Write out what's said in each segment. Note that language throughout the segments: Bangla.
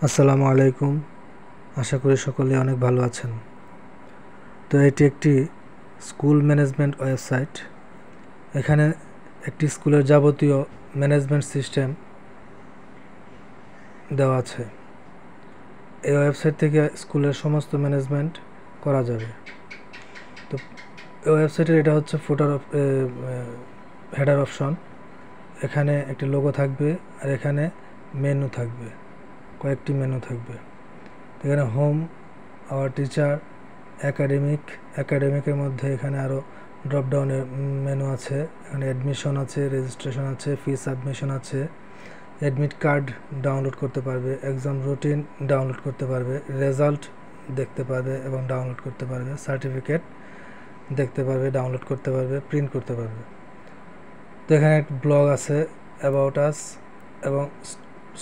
আসসালামু আলাইকুম। আশা করি সকলে অনেক ভালো আছেন। তো এটি একটি স্কুল ম্যানেজমেন্ট ওয়েবসাইট। এখানে একটি স্কুলের যাবতীয় ম্যানেজমেন্ট সিস্টেম দেওয়া আছে। এই ওয়েবসাইট থেকে স্কুলের সমস্ত ম্যানেজমেন্ট করা যাবে। তো এই ওয়েবসাইটের এটা হচ্ছে হেডার অপশন। এখানে একটি লোগো থাকবে আর এখানে মেনু থাকবে, কয়েকটি মেনু থাকবে। এখানে হোম, আওয়ার টিচার, একাডেমিকের মধ্যে এখানে আরও ড্রপডাউনের মেনু আছে। এখানে অ্যাডমিশন আছে, রেজিস্ট্রেশন আছে, ফি সাবমিশন আছে, অ্যাডমিট কার্ড ডাউনলোড করতে পারবে, এক্সাম রুটিন ডাউনলোড করতে পারবে, রেজাল্ট দেখতে পারবে এবং ডাউনলোড করতে পারবে, সার্টিফিকেট দেখতে পারবে, ডাউনলোড করতে পারবে, প্রিন্ট করতে পারবে। তো এখানে একটা ব্লগ আছে, অ্যাবাউট আস এবং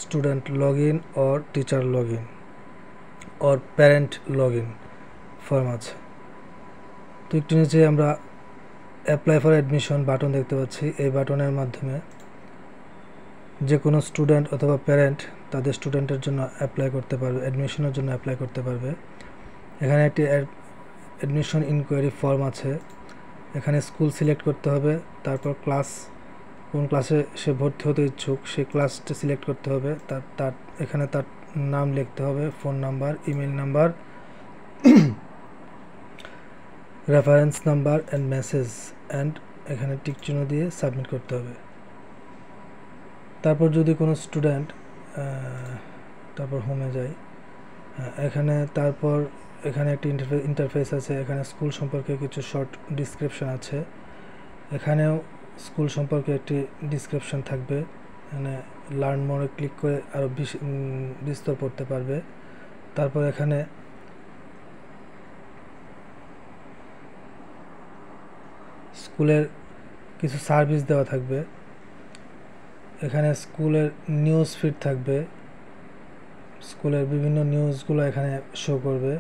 student log in or teacher log in or parent log in form আছে। তো একটু নিচে আমরা অ্যাপ্লাই ফর অ্যাডমিশন বাটন দেখতে পাচ্ছি। এই বাটনের মাধ্যমে যে কোনো স্টুডেন্ট অথবা প্যারেন্ট তাদের স্টুডেন্টের জন্য অ্যাপ্লাই করতে পারবে, অ্যাডমিশনের জন্য অ্যাপ্লাই করতে পারবে। এখানে একটি অ্যাডমিশন ইনকোয়ারি ফর্ম আছে। এখানে স্কুল সিলেক্ট করতে হবে, তারপর কোন ক্লাসে সে ভর্তি হতে ইচ্ছুক সেই ক্লাসটা সিলেক্ট করতে হবে। তার এখানে তার নাম লিখতে হবে, phone number, email number, reference number and message and এখানে টিক চিহ্ন দিয়ে সাবমিট করতে হবে। তারপর যদি কোনো স্টুডেন্ট তারপর হোমে যায়, এখানে একটি ইন্টারফেস আছে। এখানে স্কুল সম্পর্কে কিছু শর্ট ডিসক্রিপশন আছে। এখানেও স্কুল সম্পর্কে একটি ডিসক্রিপশন থাকবে। এখানে লার্ন মোরে ক্লিক করে আরও বিস্তর পড়তে পারবে। তারপর এখানে স্কুলের কিছু সার্ভিস দেওয়া থাকবে। এখানে স্কুলের নিউজ ফিড থাকবে, স্কুলের বিভিন্ন নিউজগুলো এখানে শো করবে।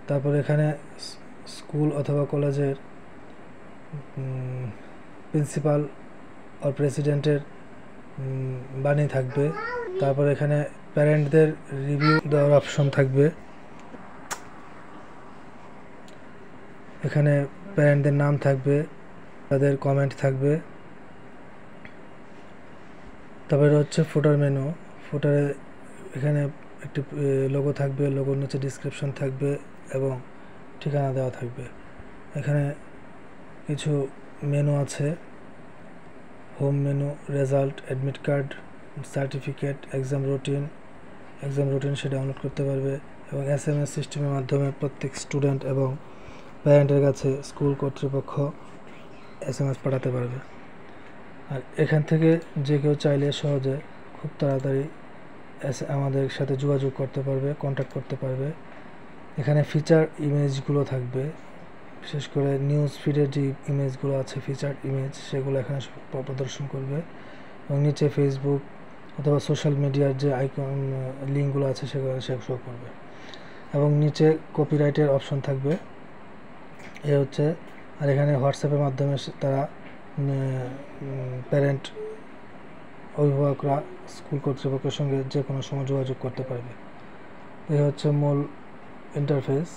তারপর এখানে স্কুল অথবা কলেজের প্রিন্সিপাল আর প্রেসিডেন্টের বাণী থাকবে। তারপর এখানে প্যারেন্টদের রিভিউ দেওয়ার অপশন থাকবে। এখানে প্যারেন্টদের নাম থাকবে, তাদের কমেন্ট থাকবে। তারপরে হচ্ছে ফুটার মেনু। ফুটারে এখানে একটি লোগো থাকবে, লোগোর নিচে ডিসক্রিপশন থাকবে এবং ঠিকানা দেওয়া থাকবে। এখানে কিছু মেনু আছে, home menu, result, admit card, certificate, exam routine সে ডাউনলোড করতে পারবে এবং SMS সিস্টেমের মাধ্যমে প্রত্যেক স্টুডেন্ট এবং প্যারেন্টের কাছে স্কুল কর্তৃপক্ষ SMS পাঠাতে পারবে। আর এখান থেকে যে কেউ চাইলে সহজে খুব তাড়াতাড়ি আমাদের সাথে যোগাযোগ করতে পারবে, কন্ট্যাক্ট করতে পারবে। এখানে ফিচার ইমেজগুলো থাকবে, বিশেষ করে নিউজ ফিডের যে ইমেজগুলো আছে, ফিচার ইমেজ, সেগুলো এখানে প্রদর্শন করবে এবং নিচে ফেসবুক অথবা সোশ্যাল মিডিয়ার যে আইকন লিঙ্কগুলো আছে সেগুলো শো করবে এবং নিচে কপিরাইটের অপশন থাকবে। এ হচ্ছে আর এখানে হোয়াটসঅ্যাপের মাধ্যমে তারা প্যারেন্ট, অভিভাবকরা স্কুল কর্তৃপক্ষের সঙ্গে যে কোনো সময় যোগাযোগ করতে পারবে। এই হচ্ছে মূল ইন্টারফেস।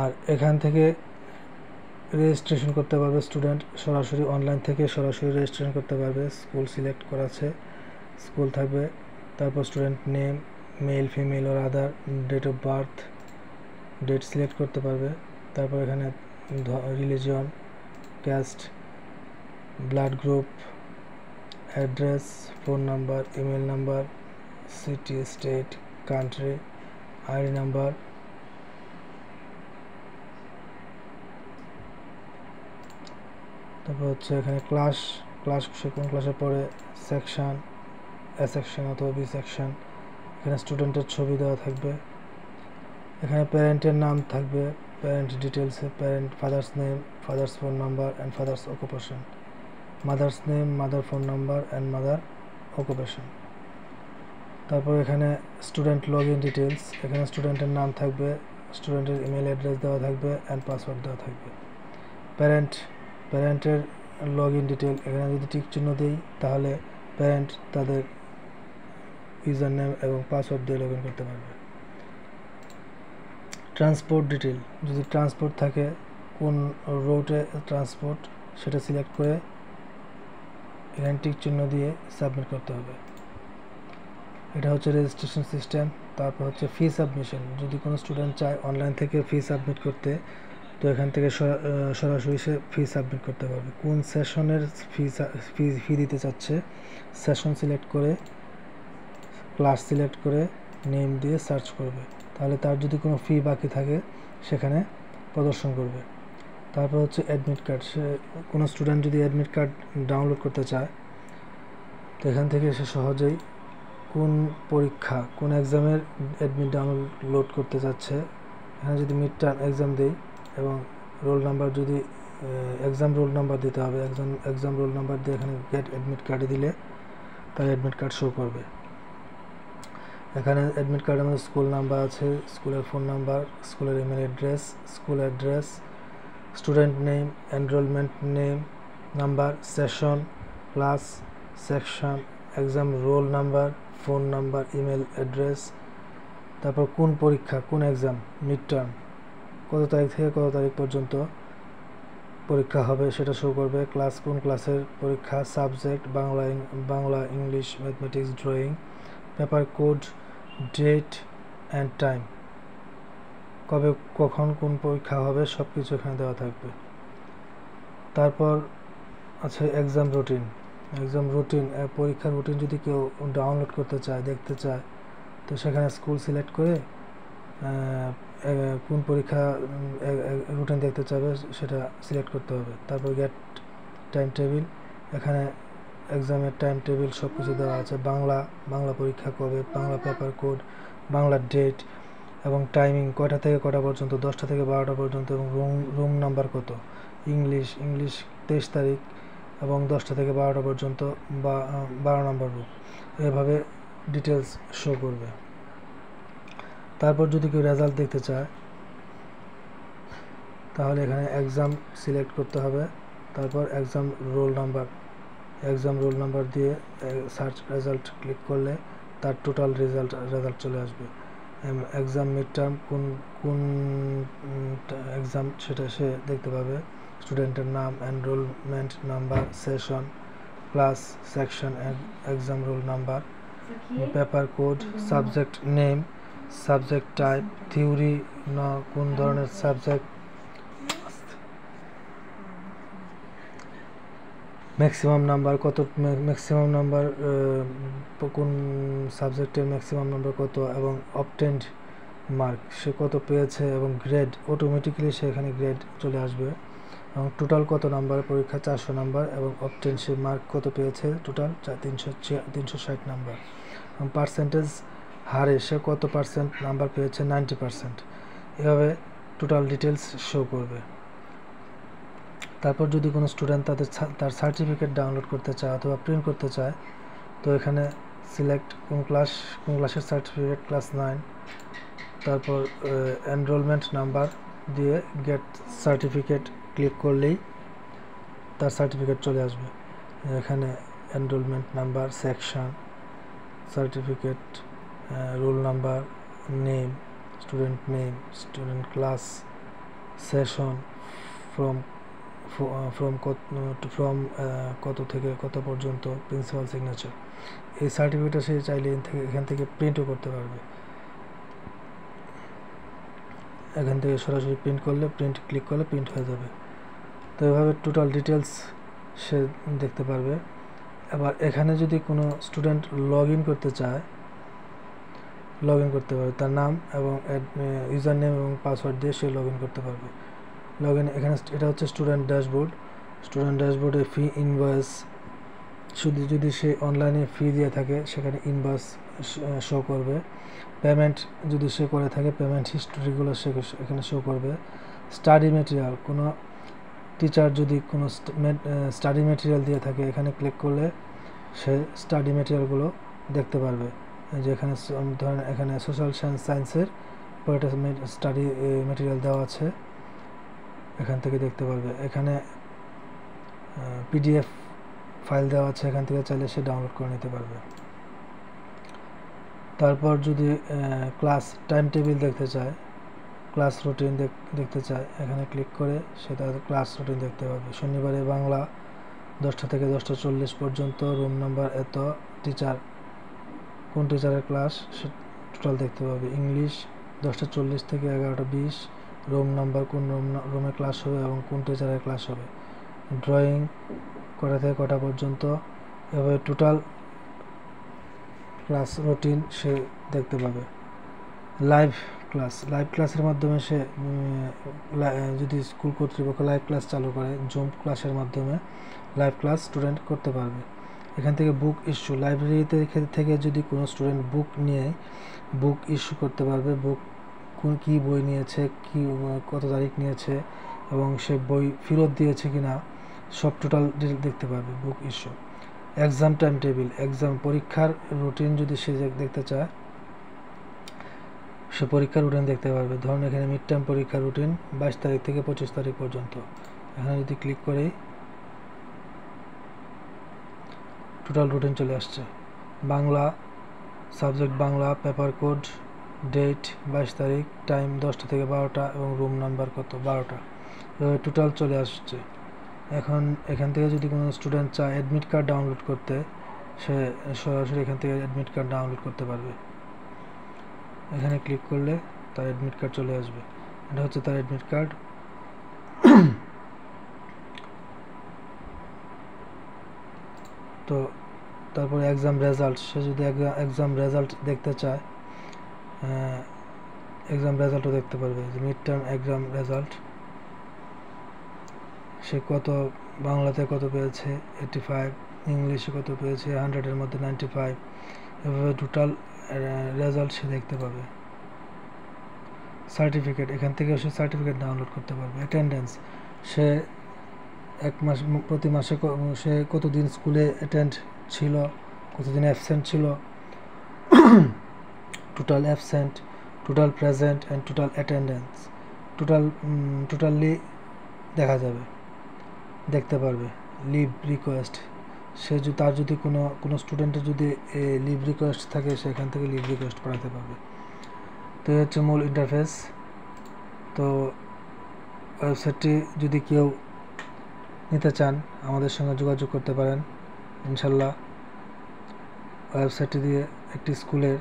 আর এখান থেকে রেজিস্ট্রেশন করতে পারবে স্টুডেন্ট, সরাসরি অনলাইন থেকে সরাসরি রেজিস্ট্রেশন করতে পারবে। স্কুল সিলেক্ট করা আছে, স্কুল থাকবে, তারপর student name, male, female or other, date of birth, date select করতে পারবে। তারপর এখানে religion, caste, blood group, address, phone number, email number, city, state, country, ID number, তারপর হচ্ছে এখানে ক্লাস সে কোন ক্লাসে পড়ে, সেকশন, এ সেকশন অথবা বি সেকশন। এখানে স্টুডেন্টের ছবি দেওয়া থাকবে। এখানে প্যারেন্টের নাম থাকবে, প্যারেন্ট ডিটেলসে parent, father's name, father's phone number and father's occupation, mother's name, mother phone number and mother occupation. তারপর এখানে স্টুডেন্ট লগ ইন ডিটেলস, এখানে স্টুডেন্টের নাম থাকবে, স্টুডেন্টের ইমেল অ্যাড্রেস দেওয়া থাকবে অ্যান্ড পাসওয়ার্ড দেওয়া থাকবে। প্যারেন্টের লগ ইন ডিটেল, এখানে যদি টিক চিহ্ন দিই তাহলে প্যারেন্ট তাদের ইউজার নেম এবং পাসওয়ার্ড দিয়ে লগ ইন করতে পারবে। ট্রান্সপোর্ট ডিটেল, যদি ট্রান্সপোর্ট থাকে কোন রুটে ট্রান্সপোর্ট সেটা সিলেক্ট করে এখানে টিক চিহ্ন দিয়ে সাবমিট করতে হবে। এটা হচ্ছে রেজিস্ট্রেশন সিস্টেম। তারপর হচ্ছে ফি সাবমিশন, যদি কোনো স্টুডেন্ট চায় অনলাইন থেকে ফি সাবমিট করতে তো এখান থেকে সরাসরি সে ফি সাবমিট করতে পারবে। কোন সেশনের ফি দিতে চাচ্ছে সেশন সিলেক্ট করে ক্লাস সিলেক্ট করে নেম দিয়ে সার্চ করবে, তাহলে তার যদি কোনো ফি বাকি থাকে সেখানে প্রদর্শন করবে। তারপর হচ্ছে অ্যাডমিট কার্ড, সে কোনো স্টুডেন্ট যদি অ্যাডমিট কার্ড ডাউনলোড করতে চায় তো এখান থেকে সে সহজেই কোন পরীক্ষা কোন এক্সামের অ্যাডমিট ডাউনলোড করতে চাচ্ছে, এখানে যদি মিড টার্ম এক্সাম দেই এবং রোল নাম্বার যদি এক্সাম রোল নাম্বার দিতে হবে, এক্সাম রোল নাম্বার দিয়ে এখানে গেট অ্যাডমিট কার্ডে দিলে তার অ্যাডমিট কার্ড শো করবে। এখানে অ্যাডমিট কার্ডের মধ্যে স্কুল নাম্বার আছে, স্কুলের ফোন নাম্বার, স্কুলের email address, school address, student name, enrolment name number, session, class, section, exam roll number, phone number, email address, তারপর কোন পরীক্ষা কোন এক্সাম মিড টার্ম কত তারিখ থেকে কত তারিখ পর্যন্ত পরীক্ষা হবে সেটা শো করবে, ক্লাস কোন ক্লাসের পরীক্ষা, subject Bangla, English, mathematics, drawing, paper code, date and time, কবে কখন কোন পরীক্ষা হবে সব কিছু এখানে দেওয়া থাকবে। তারপর আছে এক্সাম রুটিন। পরীক্ষার রুটিন যদি কেউ ডাউনলোড করতে চায় দেখতে চায় তো সেখানে স্কুল সিলেক্ট করে কোন পরীক্ষা রুটিন দেখতে চাবে সেটা সিলেক্ট করতে হবে। তারপর গেট টাইম টেবিল, এখানে এক্সামের টাইম টেবিল সব কিছু দেওয়া আছে, বাংলা পরীক্ষা কবে, বাংলা পেপার কোড, বাংলার ডেট এবং টাইমিং কয়টা থেকে কয়টা পর্যন্ত, 10টা থেকে 12টা পর্যন্ত এবং রুম নাম্বার কত, ইংলিশ 23 তারিখ এবং 10টা থেকে 12টা পর্যন্ত বা 12 নম্বর রুম, এভাবে ডিটেলস শো করবে। তারপর যদি কেউ রেজাল্ট দেখতে চায় তাহলে এখানে এক্সাম সিলেক্ট করতে হবে, তারপর এক্সাম রোল নাম্বার দিয়ে সার্চ রেজাল্ট ক্লিক করলে তার টোটাল রেজাল্ট চলে আসবে। এক্সাম মিড টার্ম কোন এক্সাম সেটা সে দেখতে পাবে, স্টুডেন্টের নাম, enrolment number, session, class, section, exam roll number, paper code, subject name, subject type, theory না কোন ধরনের সাবজেক্ট, ম্যাক্সিমাম নাম্বার কোন সাবজেক্টের ম্যাক্সিমাম নাম্বার কত এবং অবটেন্ড মার্ক সে কত পেয়েছে এবং গ্রেড অটোমেটিক্যালি সেখানে গ্রেড চলে আসবে এবং টোটাল কত নাম্বার পরীক্ষা 400 নাম্বার এবং অবটেন্ড সে মার্ক কত পেয়েছে টোটাল 360 নাম্বার এবং পার্সেন্টেজ হারে সে কত পার্সেন্ট নাম্বার পেয়েছে 90%, এভাবে টোটাল ডিটেলস শো করবে। তারপর যদি কোনো স্টুডেন্ট তার সার্টিফিকেট ডাউনলোড করতে চায় অথবা প্রিন্ট করতে চায় তো এখানে সিলেক্ট কোন ক্লাসের সার্টিফিকেট, ক্লাস 9, তারপর এনরোলমেন্ট নাম্বার দিয়ে গেট সার্টিফিকেট ক্লিক করলেই তার সার্টিফিকেট চলে আসবে। এখানে enrolment number, section, certificate, roll number, name, student class, session, from কত থেকে কত পর্যন্ত, প্রিন্সিপাল সিগনেচার। এই সার্টিফিকেটটা সে চাইলে এখান থেকে প্রিন্টও করতে পারবে, এখান থেকে সরাসরি প্রিন্ট করলে ক্লিক করলে প্রিন্ট হয়ে যাবে। তো এভাবে টোটাল ডিটেলস সে দেখতে পারবে। এবার এখানে যদি কোনো স্টুডেন্ট লগ ইন করতে পারবে, তার নাম এবং ইউজার নেম এবং পাসওয়ার্ড দিয়ে সে লগ ইন করতে পারবে। এখানে এটা হচ্ছে স্টুডেন্ট ড্যাশবোর্ডে ফি ইনভয়েস, যদি সে অনলাইনে ফি দিয়ে থাকে সেখানে ইনভয়েস শো করবে, পেমেন্ট যদি সে করে থাকে পেমেন্ট হিস্ট্রিগুলো সে এখানে শো করবে। স্টাডি মেটেরিয়াল, কোনো টিচার যদি কোনো স্টাডি মেটেরিয়াল দিয়ে থাকে এখানে ক্লিক করলে সে স্টাডি মেটেরিয়ালগুলো দেখতে পারবে। যে এখানে ধরেন এখানে সোশ্যাল সায়েন্সের একটা স্টাডি মেটেরিয়াল দেওয়া আছে, এখান থেকে দেখতে পারবে। এখানে পিডিএফ ফাইল দেওয়া আছে, এখান থেকে চাইলে সে ডাউনলোড করে নিতে পারবে। তারপর যদি ক্লাস টাইম টেবিল দেখতে চায়, ক্লাস রুটিন দেখতে চায়, এখানে ক্লিক করে সে তার ক্লাস রুটিন দেখতে পাবে। শনিবারে বাংলা 10টা থেকে 10টা 40 পর্যন্ত, রুম নাম্বার এত, টিচার কোন টিচারের ক্লাস সে টোটাল দেখতে পাবে। ইংলিশ 10টা 40 থেকে 11টা 20, রুম নাম্বার কোন রুমে ক্লাস হবে এবং কোন টিচারের ক্লাস হবে। ড্রয়িং কটা থেকে কটা পর্যন্ত, এভাবে টোটাল ক্লাস রুটিন সে দেখতে পাবে। লাইভ ক্লাসের মাধ্যমে সে যদি স্কুল কর্তৃপক্ষ লাইভ ক্লাস চালু করে, জুম ক্লাসের মাধ্যমে লাইভ ক্লাস স্টুডেন্ট করতে পারবে। এখান থেকে বুক ইস্যু, লাইব্রেরিতে থেকে যদি কোনো স্টুডেন্ট বুক নিয়ে বুক ইস্যু করতে পারবে, বুক কী বই নিয়েছে, কত তারিখ নিয়েছে এবং সে বই ফেরত দিয়েছে কিনা সব টোটাল দেখতে পারবে। বুক ইস্যু। এক্সাম টাইম টেবিল, পরীক্ষার রুটিন যদি সে দেখতে চায় সে পরীক্ষার রুটিন দেখতে পারবে। ধরুন এখানে মিড টার্ম পরীক্ষার রুটিন 22 তারিখ থেকে 25 তারিখ পর্যন্ত। এখানে যদি ক্লিক করে টোটাল রুটিন চলে আসছে। Bangla subject Bangla, paper code, date 22 তারিখ, টাইম 10টা থেকে 12টা এবং রুম নাম্বার কত 12টা, এভাবে টোটাল চলে আসছে। এখন এখান থেকে যদি কোনো স্টুডেন্ট চায় অ্যাডমিট কার্ড ডাউনলোড করতে, সে সরাসরি এখান থেকে অ্যাডমিট কার্ড ডাউনলোড করতে পারবে। এখানে ক্লিক করলে তার অ্যাডমিট কার্ড চলে আসবে। এটা হচ্ছে তার অ্যাডমিট কার্ড। তো তারপরে এক্সাম রেজাল্ট, সে যদি এক্সাম রেজাল্ট দেখতে চায় এক্সাম রেজাল্টও দেখতে পারবে। মিড টার্ম এক্সাম রেজাল্ট, সে কত বাংলাতে কত পেয়েছে 85, ইংলিশে কত পেয়েছে 100-এর মধ্যে 95, এভাবে টোটাল রেজাল্ট সে দেখতে পাবে। সার্টিফিকেট, এখান থেকে সে সার্টিফিকেট ডাউনলোড করতে পারবে। অ্যাটেন্ডেন্স, সে প্রতি মাসে সে কতদিন স্কুলে অ্যাটেন্ড ছিল, কতদিন অ্যাবসেন্ট ছিল, total absent, total present and total attendance totally দেখা যাবে, দেখতে পারবে। লিভ রিকোয়েস্ট, তার যদি কোনো স্টুডেন্টের যদি লিভ রিকোয়েস্ট থাকে সেখান থেকে লিভ রিকোয়েস্ট করাতে পারবে। তো এই হচ্ছে মূল ইন্টারফেস। তো ওয়েবসাইটটি যদি কেউ নিতে চান আমাদের সঙ্গে যোগাযোগ করতে পারেন। ইনশাল্লাহ ওয়েবসাইটটি দিয়ে একটি স্কুলের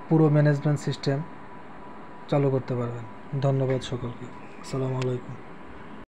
পুরো ম্যানেজমেন্ট সিস্টেম চালু করতে পারবেন। ধন্যবাদ সকলকে। আসসালামু আলাইকুম।